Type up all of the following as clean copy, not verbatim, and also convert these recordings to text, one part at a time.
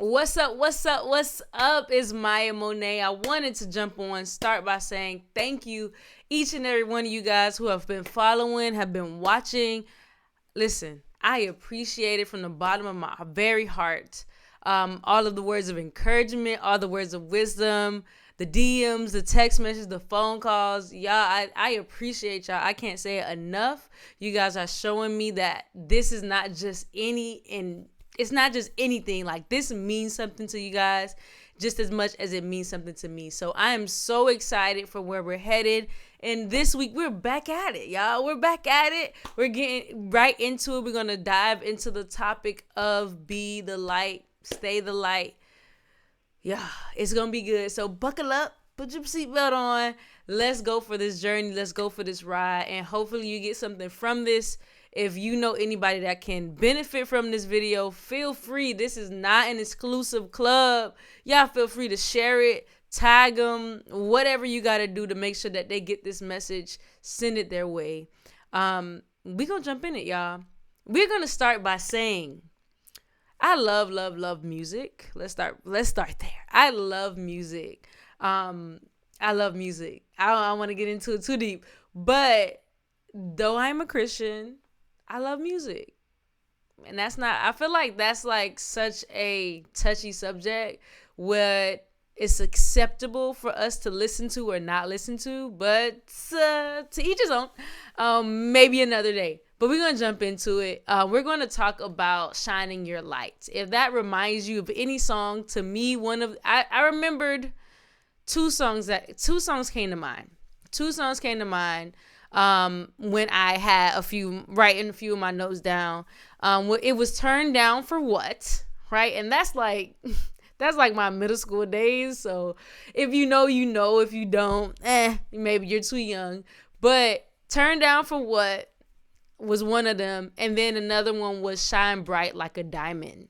What's up? What's up? What's up? It's Maya Monee. I wanted to start by saying thank you, each and every one of you guys who have been following, have been watching. Listen, I appreciate it from the bottom of my very heart. All of the words of encouragement, all the words of wisdom, the DMs, the text messages, the phone calls. Y'all, I appreciate y'all. I can't say it enough. You guys are showing me that this is not just it's not just anything. Like, this means something to you guys just as much as it means something to me. So I am so excited for where we're headed. And this week, we're back at it, y'all. We're back at it. We're getting right into it. We're going to dive into the topic of be the light, stay the light. Yeah, it's going to be good. So buckle up, put your seatbelt on. Let's go for this journey. Let's go for this ride. And hopefully you get something from this. If you know anybody that can benefit from this video, feel free. This is not an exclusive club. Y'all feel free to share it, tag them, whatever you got to do to make sure that they get this message. Send it their way. We gonna jump in it, y'all. We're gonna start by saying, I love music. Let's start there. I love music. I love music. I don't want to get into it too deep, but though I'm a Christian, I love music. And I feel like that's like such a touchy subject where it's acceptable for us to listen to or not listen to, but to each his own. Maybe another day. But we're going to jump into it. We're going to talk about shining your light. If that reminds you of any song, to me, I remembered two songs came to mind. Two songs came to mind when I had writing a few of my notes down. It was Turned Down for What, right? And that's like my middle school days. So if you know, you know. If you don't, maybe you're too young. But Turned Down for What was one of them. And then another one was Shine Bright Like a Diamond.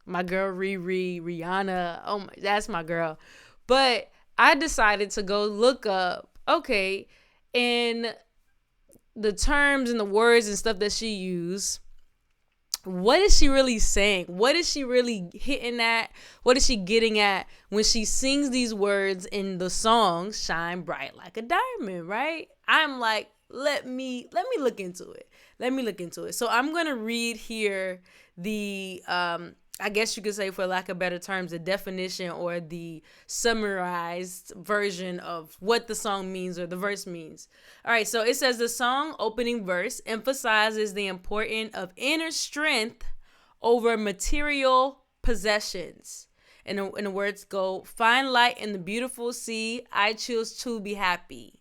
My girl Rihanna. Oh my, that's my girl. But I decided to go look up, okay, and the terms and the words and stuff that she used. What is she really saying? What is she really hitting at? What is she getting at when she sings these words in the song Shine Bright Like a Diamond, right? I'm like, let me look into it. So I'm going to read here the I guess you could say, for lack of better terms, the definition or the summarized version of what the song means or the verse means. All right, so it says the song opening verse emphasizes the importance of inner strength over material possessions. And the words go, find light in the beautiful sea. I choose to be happy.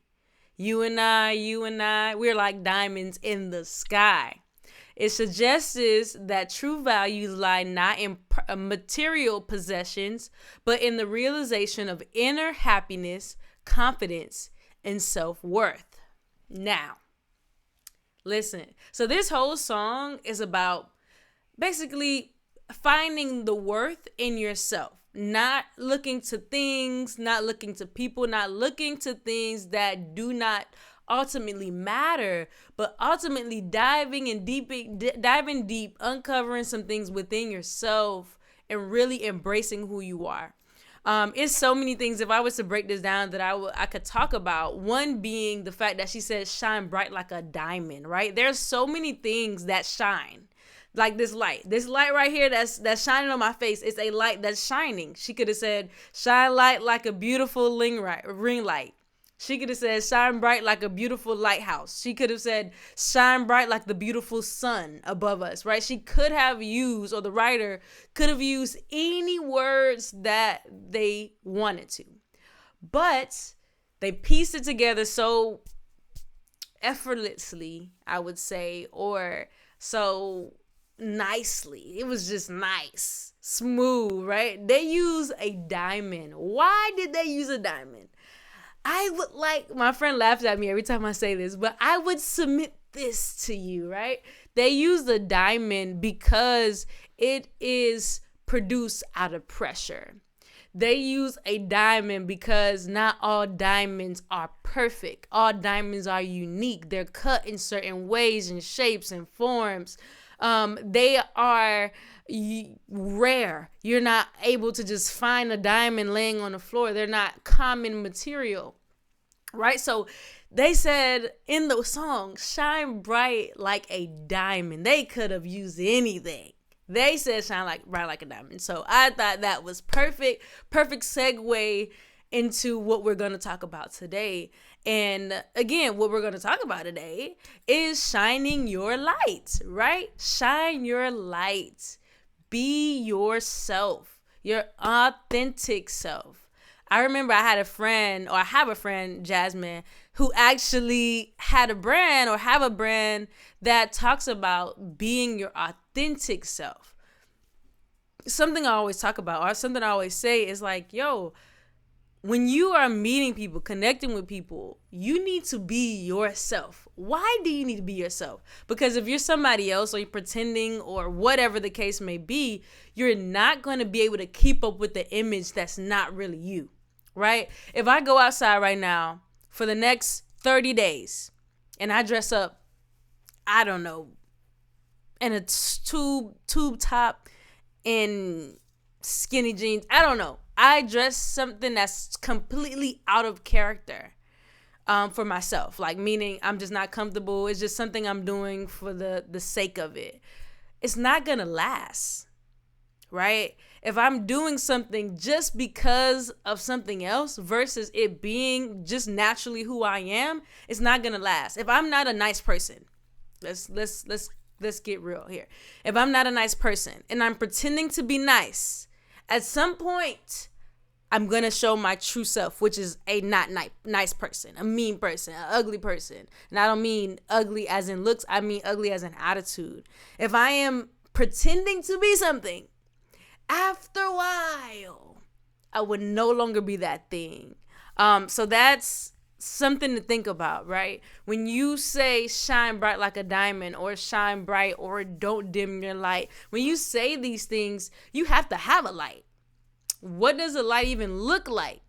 You and I, we're like diamonds in the sky. It suggests that true values lie not in material possessions, but in the realization of inner happiness, confidence, and self-worth. Now, listen. So this whole song is about basically finding the worth in yourself. Not looking to things, not looking to people, not looking to things that do not ultimately matter, but ultimately diving deep, uncovering some things within yourself and really embracing who you are. It's so many things. If I was to break this down that I could talk about, one being the fact that she says shine bright like a diamond, right? There's so many things that shine. Like this light right here that's shining on my face. It's a light that's shining. She could have said shine light like a beautiful ring light. She could have said, shine bright like a beautiful lighthouse. She could have said, shine bright like the beautiful sun above us, right? She could have used, or the writer could have used any words that they wanted to. But they pieced it together so effortlessly, I would say, or so nicely. It was just nice, smooth, right? They use a diamond. Why did they use a diamond? I would my friend laughs at me every time I say this, but I would submit this to you, right? They use the diamond because it is produced out of pressure. They use a diamond because not all diamonds are perfect. All diamonds are unique. They're cut in certain ways and shapes and forms. They are rare. You're not able to just find a diamond laying on the floor. They're not common material, right? So they said in the song, shine bright like a diamond. They could have used anything. They said shine bright like a diamond. So I thought that was perfect segue into what we're going to talk about today. And again, what we're going to talk about today is shining your light, right? Shine your light. Be yourself, your authentic self. I remember I have a friend, Jasmine, who actually had a brand or have a brand that talks about being your authentic self. Something I always talk about, or something I always say is like, yo, when you are meeting people, connecting with people, you need to be yourself. Why do you need to be yourself? Because if you're somebody else or you're pretending or whatever the case may be, you're not going to be able to keep up with the image that's not really you, right? If I go outside right now for the next 30 days and I dress up, I don't know, in a tube top and skinny jeans, I don't know. I dress something that's completely out of character for myself. Like, meaning I'm just not comfortable. It's just something I'm doing for the sake of it. It's not going to last, right? If I'm doing something just because of something else versus it being just naturally who I am, it's not going to last. If I'm not a nice person, let's get real here. If I'm not a nice person and I'm pretending to be nice, at some point, I'm going to show my true self, which is a not nice person, a mean person, an ugly person. And I don't mean ugly as in looks. I mean ugly as in attitude. If I am pretending to be something, after a while, I would no longer be that thing. So that's something to think about, right? When you say shine bright like a diamond or shine bright or don't dim your light, when you say these things, you have to have a light. What does a light even look like,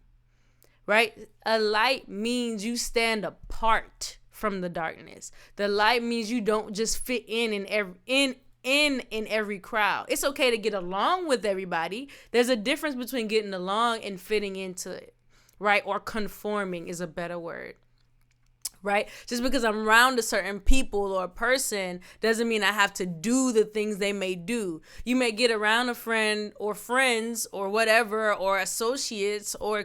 right? A light means you stand apart from the darkness. The light means you don't just fit in every crowd. It's okay to get along with everybody. There's a difference between getting along and fitting into it, right? Or conforming is a better word, right? Just because I'm around a certain people or a person doesn't mean I have to do the things they may do. You may get around a friend or friends or whatever, or associates or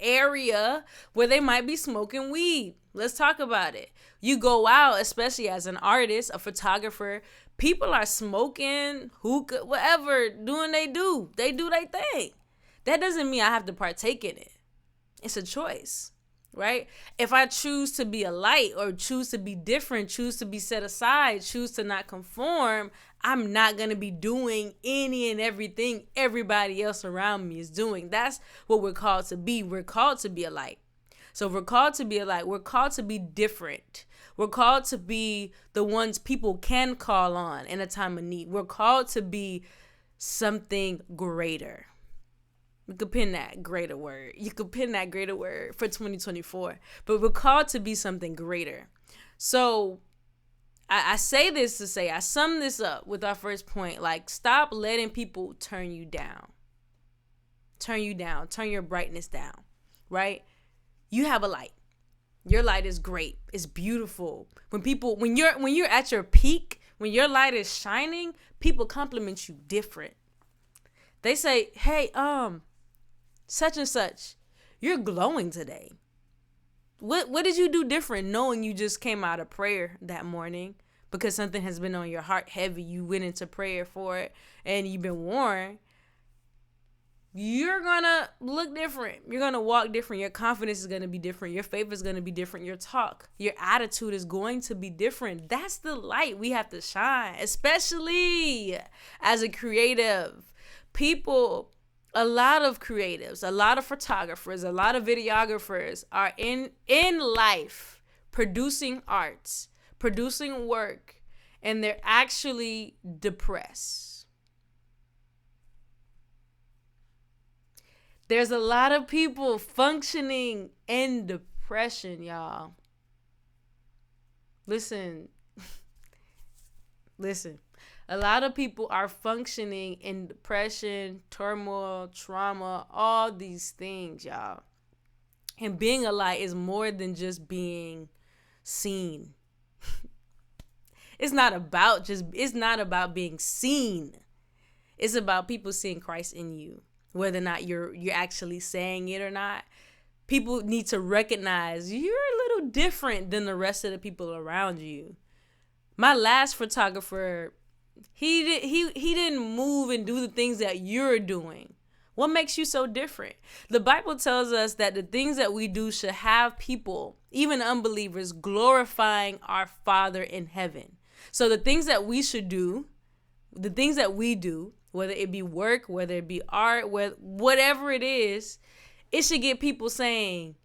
area where they might be smoking weed. Let's talk about it. You go out, especially as an artist, a photographer, people are smoking, hookah, whatever, doing they do. They do their thing. That doesn't mean I have to partake in it. It's a choice, right? If I choose to be a light or choose to be different, choose to be set aside, choose to not conform, I'm not going to be doing any and everything everybody else around me is doing. That's what we're called to be. We're called to be a light. So if we're called to be a light, we're called to be different. We're called to be the ones people can call on in a time of need. We're called to be something greater. You could pin that greater word. You could pin that greater word for 2024. But we're called to be something greater. So I say this to say, I sum this up with our first point. Like, stop letting people turn you down. Turn you down. Turn your brightness down, right? You have a light. Your light is great. It's beautiful. When you're at your peak, when your light is shining, people compliment you different. They say, hey, such and such, you're glowing today. What did you do different, knowing you just came out of prayer that morning because something has been on your heart heavy? You went into prayer for it and you've been warned. You're gonna look different. You're gonna walk different. Your confidence is gonna be different. Your faith is gonna be different. Your talk, your attitude is going to be different. That's the light we have to shine, especially as a creative. People, a lot of creatives, a lot of photographers, a lot of videographers are in life producing arts, producing work, and they're actually depressed. There's a lot of people functioning in depression, y'all. Listen, Listen, a lot of people are functioning in depression, turmoil, trauma, all these things, y'all. And being a light is more than just being seen. It's not about being seen. It's about people seeing Christ in you. Whether or not you're actually saying it or not. People need to recognize you're a little different than the rest of the people around you. My last photographer, he didn't move and do the things that you're doing. What makes you so different? The Bible tells us that the things that we do should have people, even unbelievers, glorifying our Father in heaven. So the things that we should do, the things that we do, whether it be work, whether it be art, whatever it is, it should get people saying,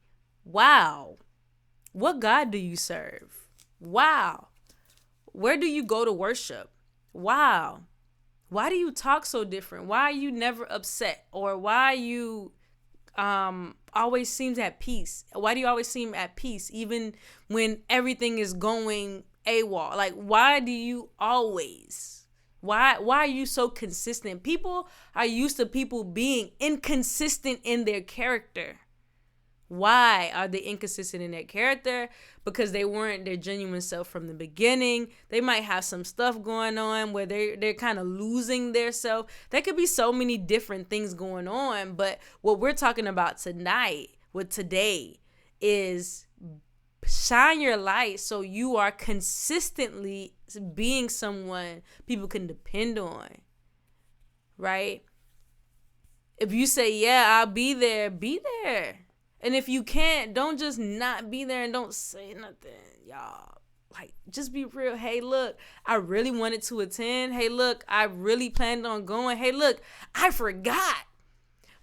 wow, what God do you serve? Wow, where do you go to worship? Wow, why do you talk so different? Why are you never upset? Or why you always seems at peace? Why do you always seem at peace even when everything is going AWOL? Like, why do you always? Why are you so consistent? People are used to people being inconsistent in their character. Why are they inconsistent in their character? Because they weren't their genuine self from the beginning. They might have some stuff going on where they're kind of losing their self. There could be so many different things going on, but what we're talking about today is shine your light so you are consistently being someone people can depend on, right? If you say, yeah, I'll be there, be there. And if you can't, don't just not be there and don't say nothing, y'all. Like, just be real. Hey, look, I really wanted to attend. Hey, look, I really planned on going. Hey, look, I forgot.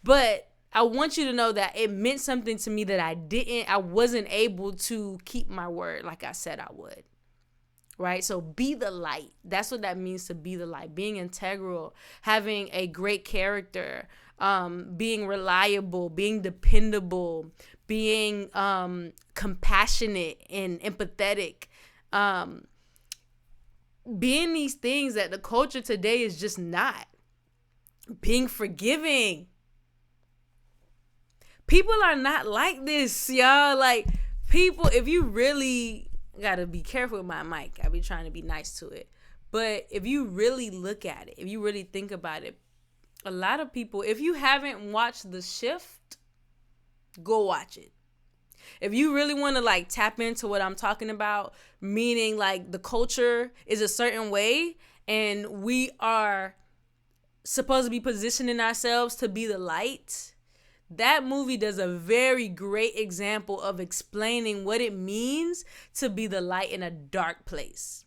But I want you to know that it meant something to me that I wasn't able to keep my word like I said I would. Right? So be the light. That's what that means, to be the light. Being integral, having a great character, being reliable, being dependable, being compassionate and empathetic, being these things that the culture today is just not. Being forgiving. People are not like this, y'all. Like, people, if you really gotta be careful with my mic, I be trying to be nice to it, but if you really look at it, if you really think about it, a lot of people, if you haven't watched The Shift, go watch it. If you really want to like tap into what I'm talking about, meaning like the culture is a certain way and we are supposed to be positioning ourselves to be the light, that movie does a very great example of explaining what it means to be the light in a dark place.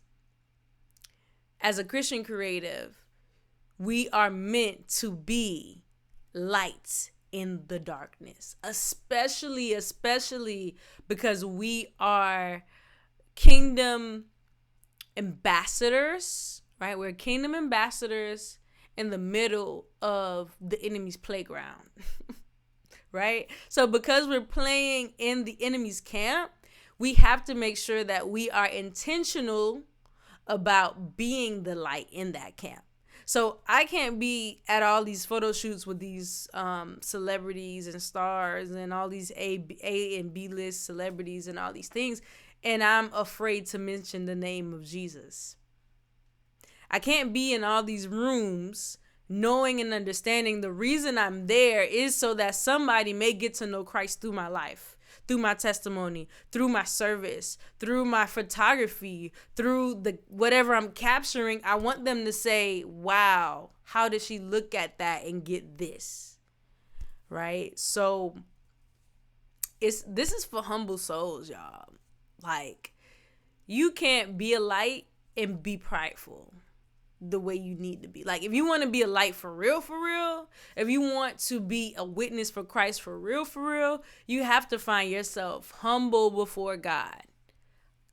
As a Christian creative, we are meant to be lights in the darkness, especially because we are kingdom ambassadors, right? We're kingdom ambassadors in the middle of the enemy's playground, right? So because we're playing in the enemy's camp, we have to make sure that we are intentional about being the light in that camp. So I can't be at all these photo shoots with these celebrities and stars and all these A and B list celebrities and all these things, and I'm afraid to mention the name of Jesus. I can't be in all these rooms knowing and understanding the reason I'm there is so that somebody may get to know Christ through my life, through my testimony, through my service, through my photography, through the whatever I'm capturing. I want them to say, wow, how did she look at that and get this? Right? So this is for humble souls, y'all. Like, you can't be a light and be prideful the way you need to be. Like, if you want to be a light for real, if you want to be a witness for Christ for real, you have to find yourself humble before God,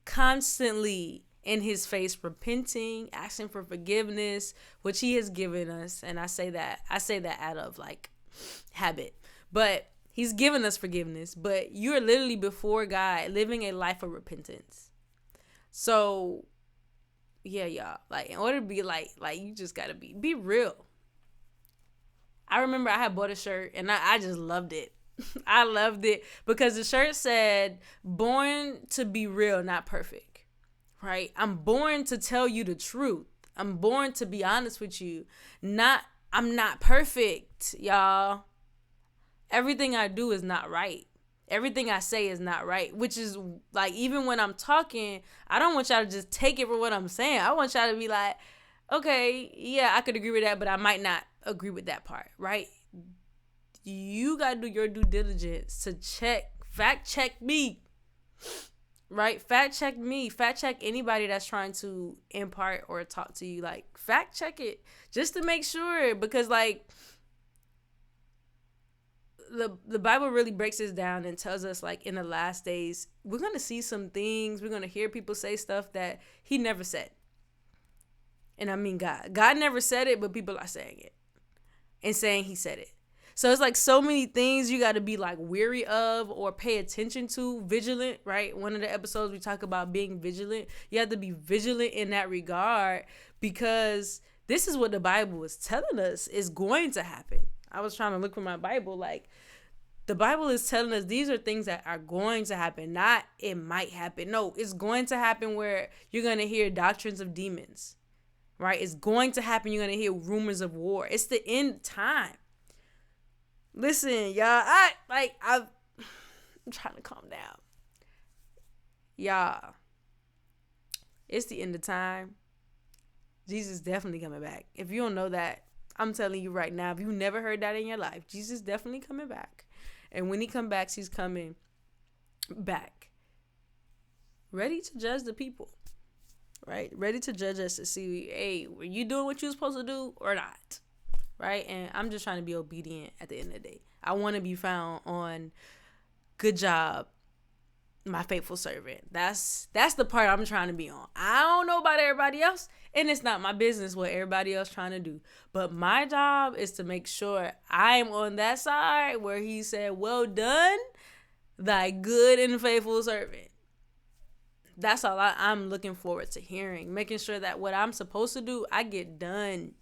constantly in his face, repenting, asking for forgiveness, which he has given us. And I say that out of like habit, but he's given us forgiveness, but you're literally before God living a life of repentance. So yeah, y'all. Like, in order to be like you just gotta be real. I remember I had bought a shirt and I just loved it. I loved it because the shirt said, "Born to be real, not perfect." Right? I'm born to tell you the truth. I'm born to be honest with you. I'm not perfect, y'all. Everything I do is not right. Everything I say is not right, which is like, even when I'm talking, I don't want y'all to just take it for what I'm saying. I want y'all to be like, okay, yeah, I could agree with that, but I might not agree with that part, right? You got to do your due diligence to fact check me, right? Fact check me, fact check anybody that's trying to impart or talk to you. Like, fact check it just to make sure, because like, the Bible really breaks this down and tells us, like, in the last days, we're going to see some things. We're going to hear people say stuff that he never said. And I mean God. God never said it, but people are saying it and saying he said it. So it's like so many things you got to be like weary of or pay attention to, vigilant, right? One of the episodes we talk about being vigilant. You have to be vigilant in that regard, because this is what the Bible is telling us is going to happen. I was trying to look for my Bible. Like, the Bible is telling us these are things that are going to happen, not it might happen. No, it's going to happen, where you're going to hear doctrines of demons, right? It's going to happen. You're going to hear rumors of war. It's the end time. Listen, y'all, I'm trying to calm down. Y'all, it's the end of time. Jesus definitely coming back. If you don't know that, I'm telling you right now, if you never heard that in your life, Jesus definitely coming back. And when he comes back, he's coming back ready to judge the people, right? Ready to judge us to see, hey, were you doing what you were supposed to do or not? Right? And I'm just trying to be obedient at the end of the day. I want to be found on good job, my faithful servant. That's the part I'm trying to be on. I don't know about everybody else, and it's not my business what everybody else trying to do. But my job is to make sure I'm on that side where he said, well done, thy good and faithful servant. That's all I'm looking forward to hearing. Making sure that what I'm supposed to do, I get done.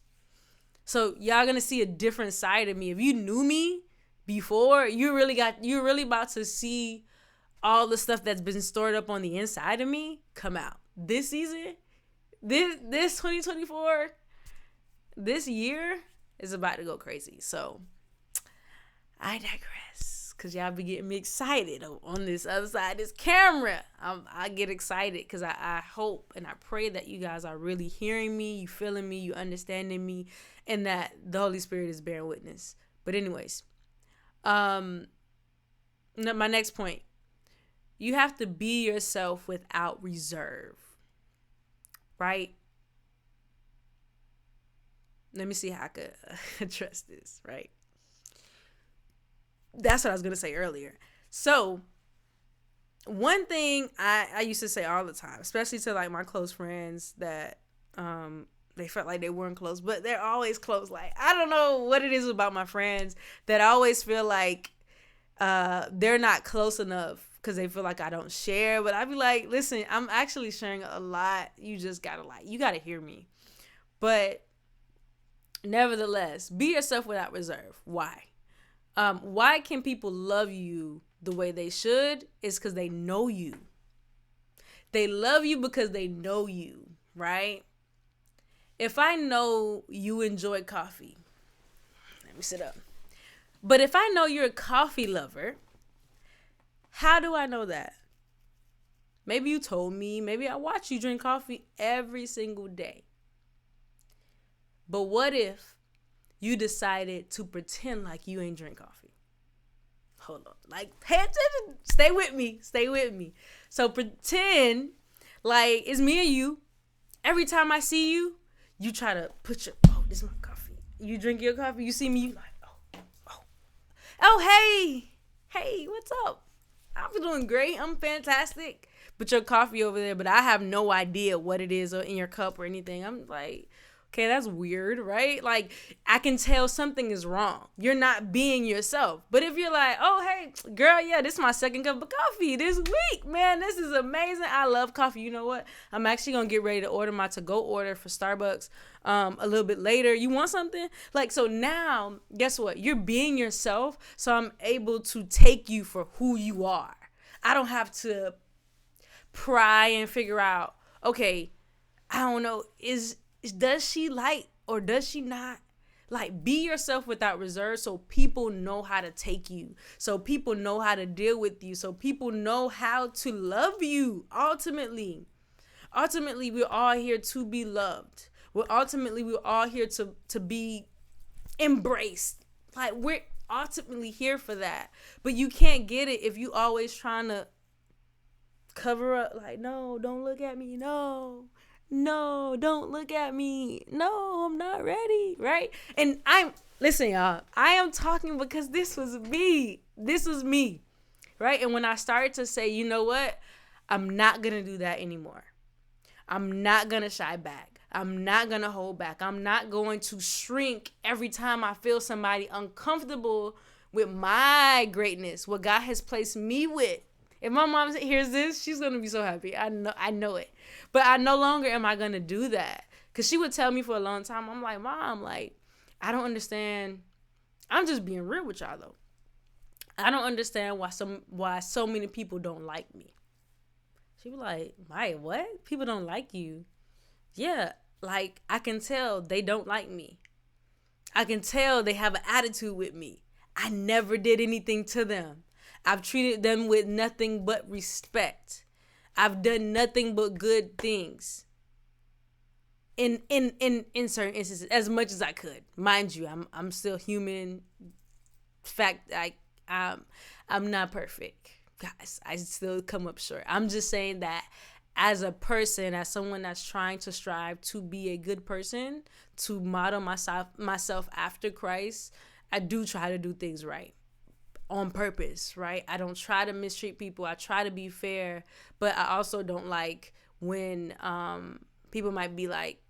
So y'all gonna see a different side of me. If you knew me before, you're really about to see all the stuff that's been stored up on the inside of me come out. This season, this 2024, this year is about to go crazy. So I digress, because y'all be getting me excited on this other side of this camera. I get excited because I hope and I pray that you guys are really hearing me, you feeling me, you understanding me, and that the Holy Spirit is bearing witness. But anyways, my next point, you have to be yourself without reserve, right? Let me see how I could address this, right? That's what I was going to say earlier. So one thing I used to say all the time, especially to like my close friends that they felt like they weren't close, but they're always close. Like, I don't know what it is about my friends that I always feel like they're not close enough because they feel like I don't share. But I'd be like, listen, I'm actually sharing a lot. You just gotta you gotta hear me. But nevertheless, be yourself without reserve. Why? Why can people love you the way they should? Is because they know you. They love you because they know you, right? If I know you enjoy coffee, let me sit up. But if I know you're a coffee lover, how do I know that? Maybe you told me, maybe I watch you drink coffee every single day. But what if you decided to pretend like you ain't drink coffee? Hold on. Like, pay attention. Stay with me. So pretend like it's me and you. Every time I see you, you try to put this is my coffee. You drink your coffee, you see me, you like, hey, what's up? I'm doing great. I'm fantastic. But your coffee over there, but I have no idea what it is in your cup or anything. I'm like, Okay, that's weird, right? Like, I can tell something is wrong. You're not being yourself. But if you're like, oh, hey, girl, yeah, this is my second cup of coffee this week. Man, this is amazing. I love coffee. You know what? I'm actually going to get ready to order my to-go order for Starbucks a little bit later. You want something? Like, so now, guess what? You're being yourself, so I'm able to take you for who you are. I don't have to pry and figure out, okay, I don't know, does she like or does she not? Like, be yourself without reserve so people know how to take you. So people know how to deal with you. So people know how to love you. Ultimately, we're all here to be loved. We're all here to be embraced. Like, we're ultimately here for that. But you can't get it if you always trying to cover up. Like, no, don't look at me. No, don't look at me. No, I'm not ready. Right? And listen, y'all, I am talking because this was me. Right? And when I started to say, you know what? I'm not going to do that anymore. I'm not going to shy back. I'm not going to hold back. I'm not going to shrink every time I feel somebody uncomfortable with my greatness, what God has placed me with. If my mom hears this, she's going to be so happy. I know it. But I no longer am I going to do that. Because she would tell me for a long time, I'm like, Mom, like, I don't understand. I'm just being real with y'all, though. I don't understand why so many people don't like me. She was like, Maya, what? People don't like you? Yeah, like, I can tell they don't like me. I can tell they have an attitude with me. I never did anything to them. I've treated them with nothing but respect. I've done nothing but good things. In certain instances, as much as I could. Mind you, I'm still human. Fact, I'm not perfect. Guys, I still come up short. I'm just saying that as a person, as someone that's trying to strive to be a good person, to model myself after Christ, I do try to do things right. On purpose, right? I don't try to mistreat people. I try to be fair, but I also don't like when people might be like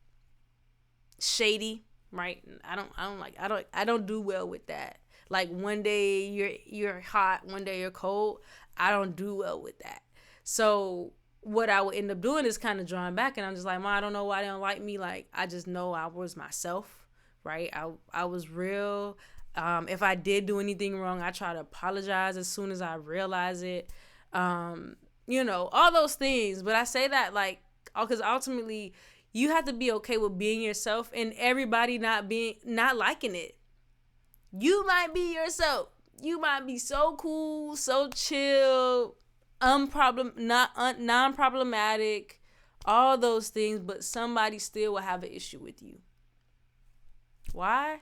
shady, right? I don't do well with that. Like, one day you're hot, one day you're cold. I don't do well with that. So what I would end up doing is kind of drawing back, and I'm just like, Mom, I don't know why they don't like me. Like, I just know I was myself, right? I was real. If I did do anything wrong, I try to apologize as soon as I realize it. All those things. But I say that, like, because ultimately you have to be okay with being yourself and everybody not liking it. You might be yourself. You might be so cool, so chill, non-problematic, all those things, but somebody still will have an issue with you. Why?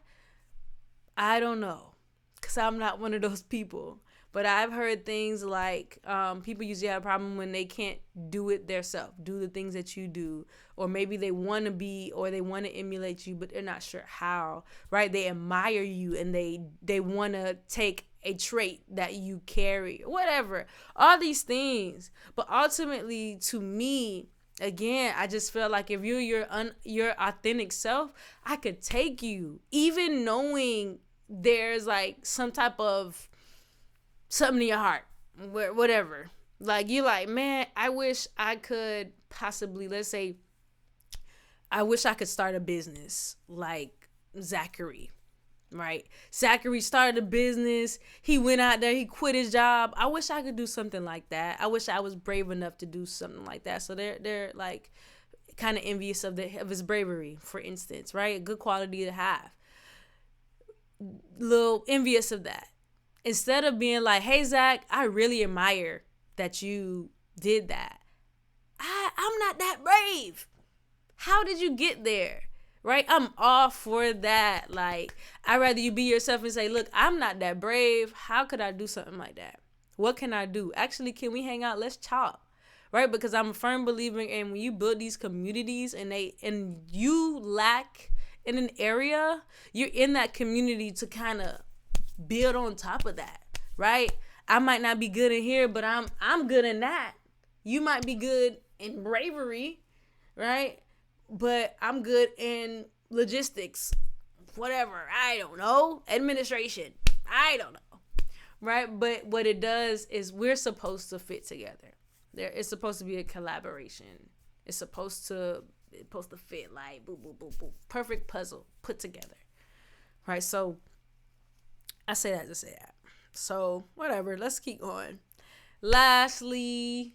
I don't know, because I'm not one of those people. But I've heard things like people usually have a problem when they can't do it themselves, do the things that you do. Or maybe they want to be, or they want to emulate you, but they're not sure how, right? They admire you and they want to take a trait that you carry, whatever. All these things. But ultimately, to me, again, I just feel like if you're your authentic self, I could take you, even knowing there's like some type of something in your heart, whatever. Like, you're like, man, I wish I could possibly, let's say, I wish I could start a business like Zachary, right? Zachary started a business. He went out there. He quit his job. I wish I could do something like that. I wish I was brave enough to do something like that. So they're like kind of envious of his bravery, for instance, right? A good quality to have. Little envious of that. Instead of being like, hey, Zach, I really admire that you did that. I'm not that brave. How did you get there? Right? I'm all for that. Like, I'd rather you be yourself and say, look, I'm not that brave. How could I do something like that? What can I do? Actually, can we hang out? Let's talk. Right? Because I'm a firm believer in when you build these communities and you lack in an area, you're in that community to kind of build on top of that. Right? I might not be good in here, but I'm good in that. You might be good in bravery, right? But I'm good in logistics, whatever, I don't know, administration, I don't know, right? But what it does is we're supposed to fit together. There, it's supposed to be a collaboration. It's supposed to fit like boop boop boop boop, perfect puzzle put together, right? So I say that to say that. So whatever, let's keep going. Lastly,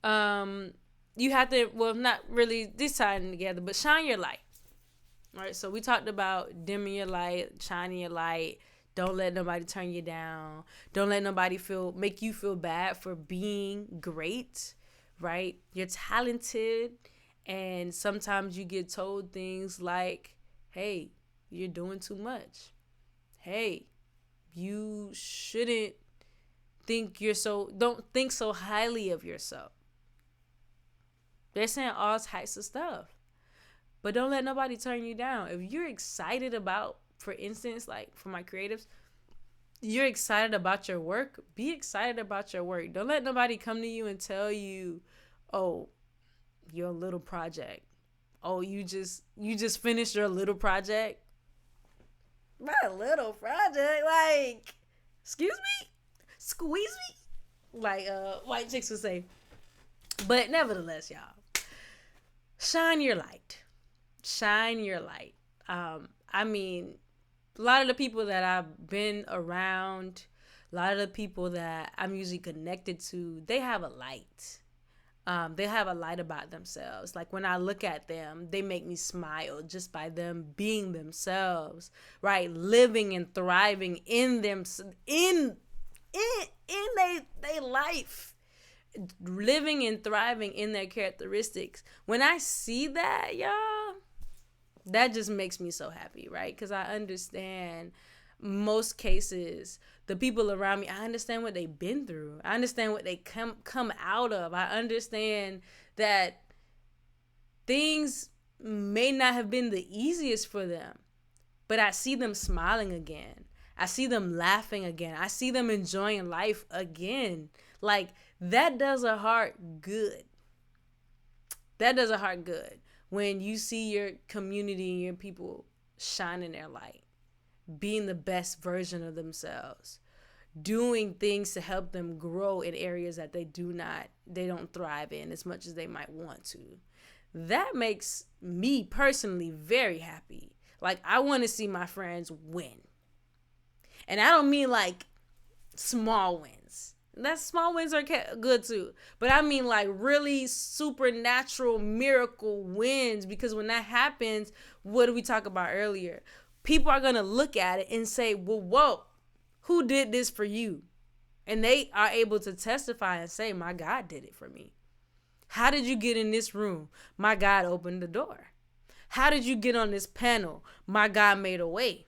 you have to, well, not really deciding together, but shine your light. All right, so we talked about dimming your light, shining your light. Don't let nobody turn you down. Don't let nobody make you feel bad for being great, right? You're talented, and sometimes you get told things like, hey, you're doing too much. Hey, you shouldn't don't think so highly of yourself. They're saying all types of stuff. But don't let nobody turn you down. If you're excited about, for instance, like for my creatives, you're excited about your work, be excited about your work. Don't let nobody come to you and tell you, oh, your little project. Oh, you just finished your little project. My little project, like, excuse me? Squeeze me? Like white chicks would say. But nevertheless, y'all, shine your light. Shine your light. I mean, a lot of the people that I've been around, a lot of the people that I'm usually connected to, they have a light. They have a light about themselves. Like when I look at them, they make me smile just by them being themselves, right? Living and thriving in them, in their life, living and thriving in their characteristics. When I see that, y'all, that just makes me so happy, right? Because I understand most cases, the people around me, I understand what they've been through. I understand what they come out of. I understand that things may not have been the easiest for them, but I see them smiling again. I see them laughing again. I see them enjoying life again. Like, that does a heart good. That does a heart good when you see your community and your people shining their light, being the best version of themselves, doing things to help them grow in areas that they don't thrive in as much as they might want to. That makes me personally very happy. Like, I want to see my friends win. And I don't mean like small wins. Small wins are good too. But I mean like really supernatural miracle wins, because when that happens, what did we talk about earlier? People are going to look at it and say, well, whoa, who did this for you? And they are able to testify and say, my God did it for me. How did you get in this room? My God opened the door. How did you get on this panel? My God made a way.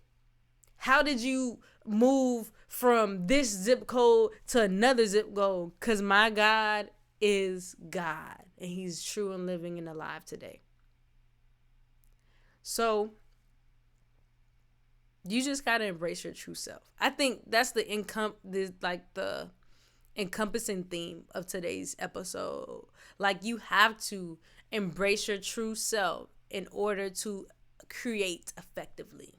How did you move from this zip code to another zip code? Because my God is God, and he's true and living and alive today. So you just got to embrace your true self. I think that's the encompassing theme of today's episode. Like, you have to embrace your true self in order to create effectively.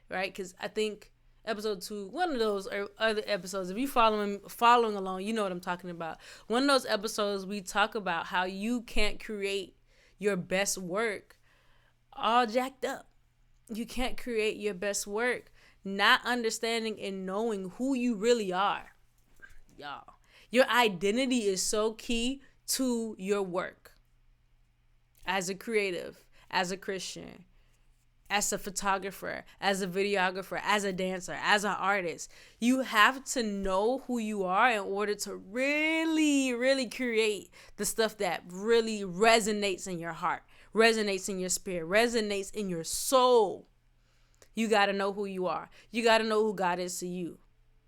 Right? Because I think episode 2, one of those or other episodes, if you following along, you know what I'm talking about. One of those episodes, we talk about how you can't create your best work all jacked up. You can't create your best work not understanding and knowing who you really are. Y'all, your identity is so key to your work. As a creative, as a Christian, as a photographer, as a videographer, as a dancer, as an artist, you have to know who you are in order to really, really create the stuff that really resonates in your heart, resonates in your spirit, resonates in your soul. You got to know who you are. You got to know who God is to you,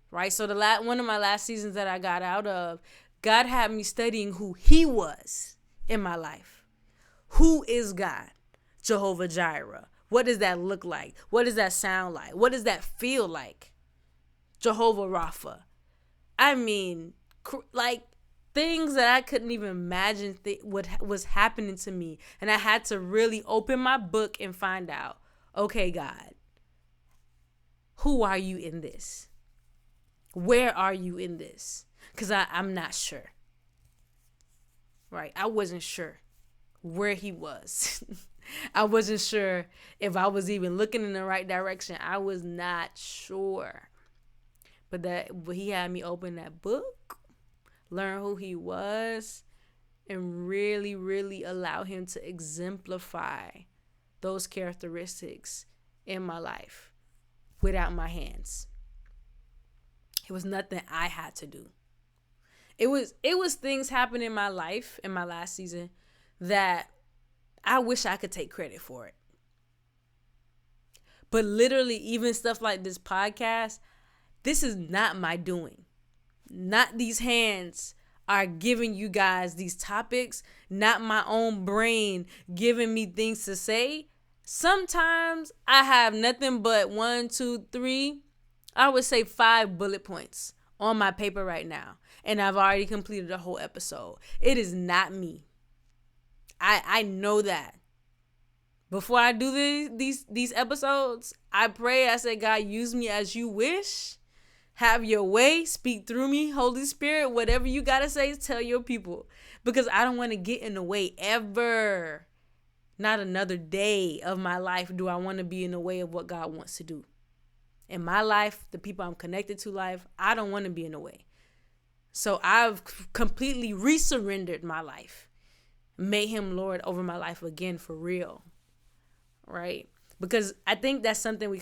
right? So one of my last seasons that I got out of, God had me studying who he was in my life. Who is God? Jehovah Jireh. What does that look like? What does that sound like? What does that feel like? Jehovah Rapha. I mean, like, things that I couldn't even imagine what was happening to me. And I had to really open my book and find out, okay, God, who are you in this? Where are you in this? Because I'm not sure. Right? I wasn't sure where he was. I wasn't sure if I was even looking in the right direction. I was not sure. But he had me open that book, learn who he was, and really, really allow him to exemplify those characteristics in my life without my hands. It was nothing I had to do. It was things happening in my life in my last season that I wish I could take credit for it. But literally, even stuff like this podcast, this is not my doing. Not these hands are giving you guys these topics, not my own brain giving me things to say. Sometimes I have nothing but 1, 2, 3, I would say 5 bullet points on my paper right now. And I've already completed a whole episode. It is not me. I know that. Before I do these episodes, I pray, I say, God, use me as you wish. Have your way. Speak through me. Holy Spirit, whatever you got to say, tell your people. Because I don't want to get in the way ever. Not another day of my life do I want to be in the way of what God wants to do. In my life, the people I'm connected to life, I don't want to be in the way. So I've completely resurrendered my life. Made him Lord over my life again for real. Right? Because I think that's something we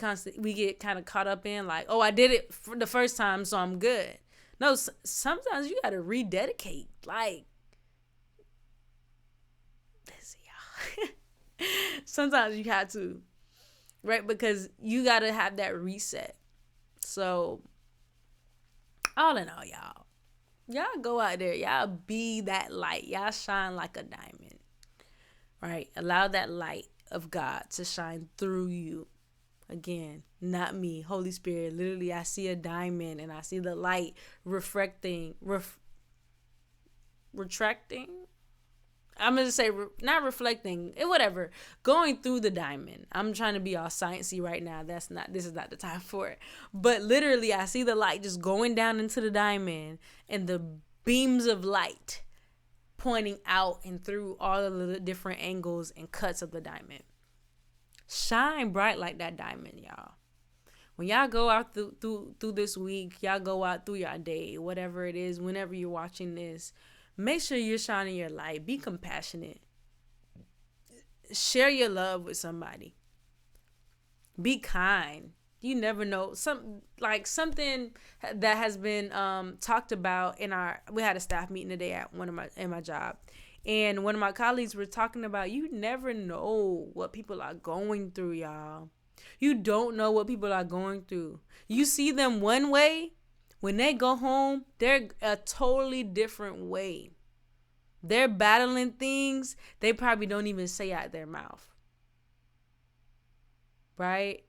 get kind of caught up in. Like, oh, I did it for the first time, so I'm good. No, sometimes you got to rededicate. Like, listen, y'all. Sometimes you have to. Right? Because you got to have that reset. So, all in all, y'all go out there. Y'all be that light. Y'all shine like a diamond. Right? Allow that light of God to shine through you. Again, not me. Holy Spirit. Literally, I see a diamond and I see the light retracting. I'm going to say not reflecting, whatever. Going through the diamond. I'm trying to be all sciencey right now. This is not the time for it. But literally, I see the light just going down into the diamond and the beams of light pointing out and through all of the different angles and cuts of the diamond. Shine bright like that diamond, y'all. When y'all go out through this week, y'all go out through your day, whatever it is, whenever you're watching this, make sure you're shining your light. Be compassionate. Share your love with somebody. Be kind. You never know. Something that has been talked about we had a staff meeting today at my job. And one of my colleagues were talking about, you never know what people are going through, y'all. You don't know what people are going through. You see them one way. When they go home, they're a totally different way. They're battling things they probably don't even say out their mouth. Right?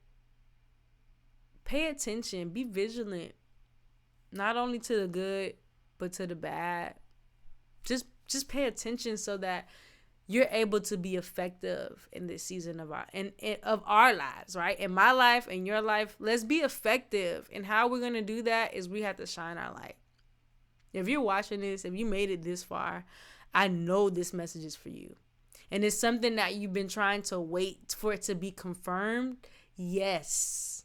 Pay attention. Be vigilant. Not only to the good, but to the bad. Just pay attention so that you're able to be effective in this season of our lives, right? In my life, in your life, let's be effective. And how we're going to do that is we have to shine our light. If you're watching this, if you made it this far, I know this message is for you. And it's something that you've been trying to wait for it to be confirmed. Yes.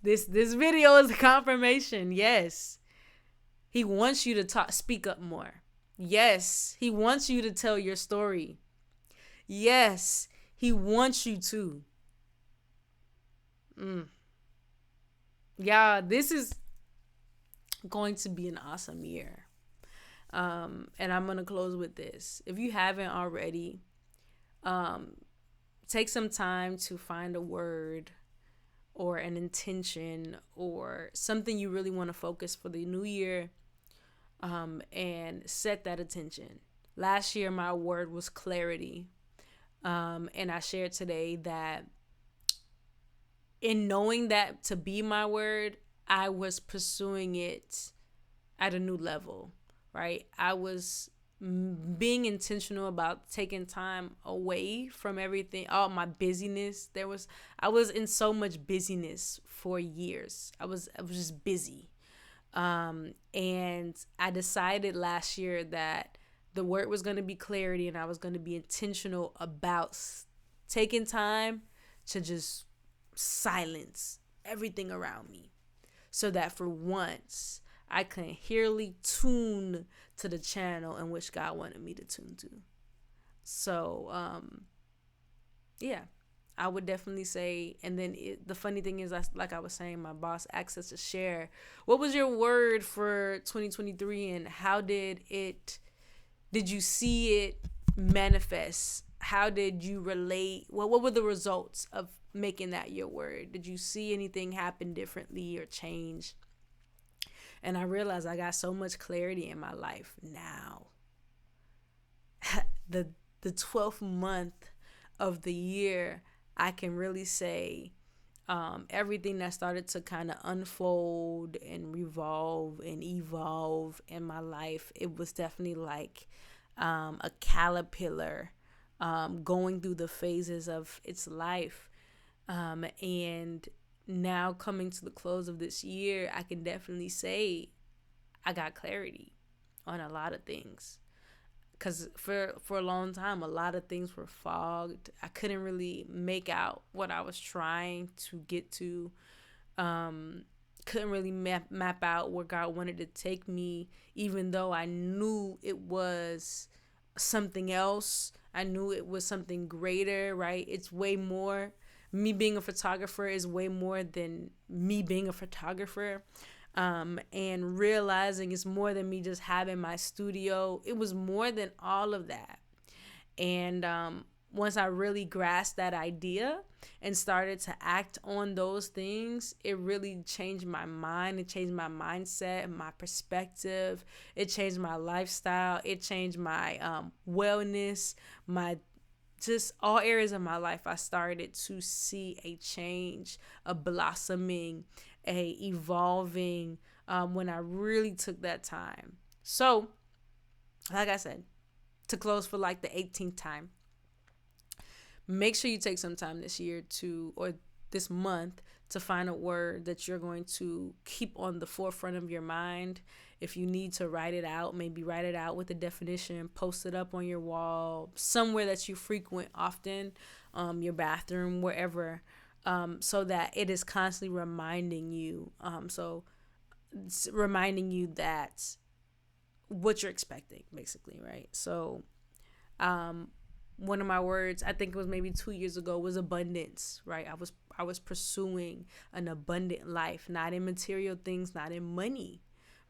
This video is a confirmation. Yes. He wants you to speak up more. Yes, he wants you to tell your story. Yes, he wants you to. Yeah, this is going to be an awesome year. And I'm going to close with this. If you haven't already, take some time to find a word or an intention or something you really want to focus for the new year. And set that attention. Last year, my word was clarity. And I shared today that in knowing that to be my word, I was pursuing it at a new level. right? I was being intentional about taking time away from everything, all my busyness. I was in so much busyness for years. I was just busy. And I decided last year that the word was going to be clarity, and I was going to be intentional about taking time to just silence everything around me, so that for once I can hearly tune to the channel in which God wanted me to tune to. So, yeah, I would definitely say. And then the funny thing is, like I was saying, my boss asked us to share what was your word for 2023, and how did you see it manifest? How did you relate? What were the results of making that your word? Did you see anything happen differently or change? And I realized I got so much clarity in my life now. the the 12th month of the year, I can really say everything that started to kind of unfold and revolve and evolve in my life, it was definitely like a caterpillar going through the phases of its life. And now coming to the close of this year, I can definitely say I got clarity on a lot of things. Because for a long time, a lot of things were fogged. I couldn't really make out what I was trying to get to. Couldn't really map out where God wanted to take me, even though I knew it was something else. I knew it was something greater, right? It's way more. Me being a photographer is way more than me being a photographer. And realizing it's more than me just having my studio. It was more than all of that. And once I really grasped that idea and started to act on those things, it really changed my mind. It changed my mindset and my perspective. It changed my lifestyle. It changed my wellness, my just all areas of my life. I started to see a change, a blossoming, a evolving when I really took that time. So, like I said, to close for like the 18th time, make sure you take some time this year or this month to find a word that you're going to keep on the forefront of your mind. If you need to write it out, maybe write it out with a definition, post it up on your wall, somewhere that you frequent often, your bathroom, wherever, so that it is constantly reminding you. So it's reminding you that what you're expecting, basically, right? So, one of my words, I think it was maybe 2 years ago, was abundance, right? I was pursuing an abundant life, not in material things, not in money,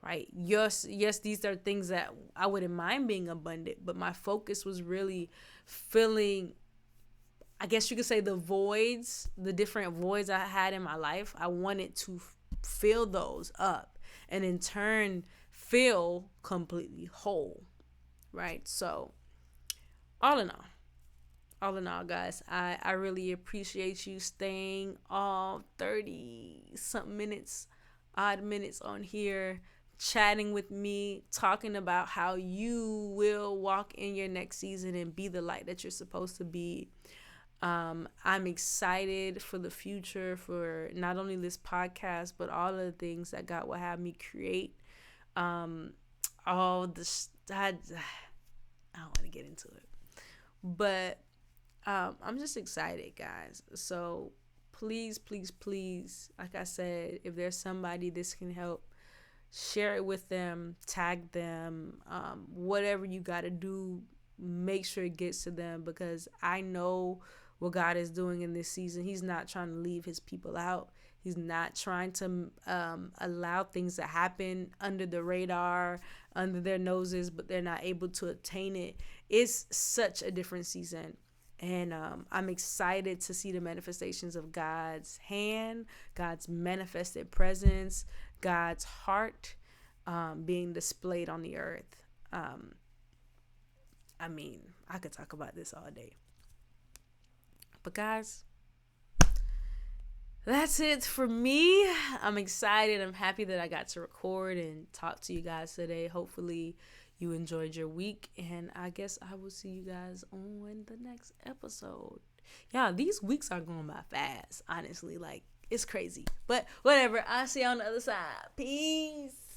right? Yes, these are things that I wouldn't mind being abundant, but my focus was really filling, I guess you could say, the different voids I had in my life. I wanted to fill those up and in turn feel completely whole, right? So, all in all, guys, I really appreciate you staying all 30 something odd minutes on here, chatting with me, talking about how you will walk in your next season and be the light that you're supposed to be. I'm excited for the future, for not only this podcast, but all of the things that God will have me create. All this, I don't want to get into it, but I'm just excited, guys. So please, like I said, if there's somebody this can help, share it with them, tag them, whatever you got to do, make sure it gets to them, because I know what God is doing in this season. He's not trying to leave his people out. He's not trying to allow things to happen under the radar, under their noses, but they're not able to attain it. It's such a different season. And I'm excited to see the manifestations of God's hand, God's manifested presence, God's heart being displayed on the earth. I mean, I could talk about this all day. But guys, that's it for me. I'm excited. I'm happy that I got to record and talk to you guys today. Hopefully, you enjoyed your week. And I guess I will see you guys on the next episode. Yeah, these weeks are going by fast, honestly. Like, it's crazy. But whatever. I'll see you on the other side. Peace.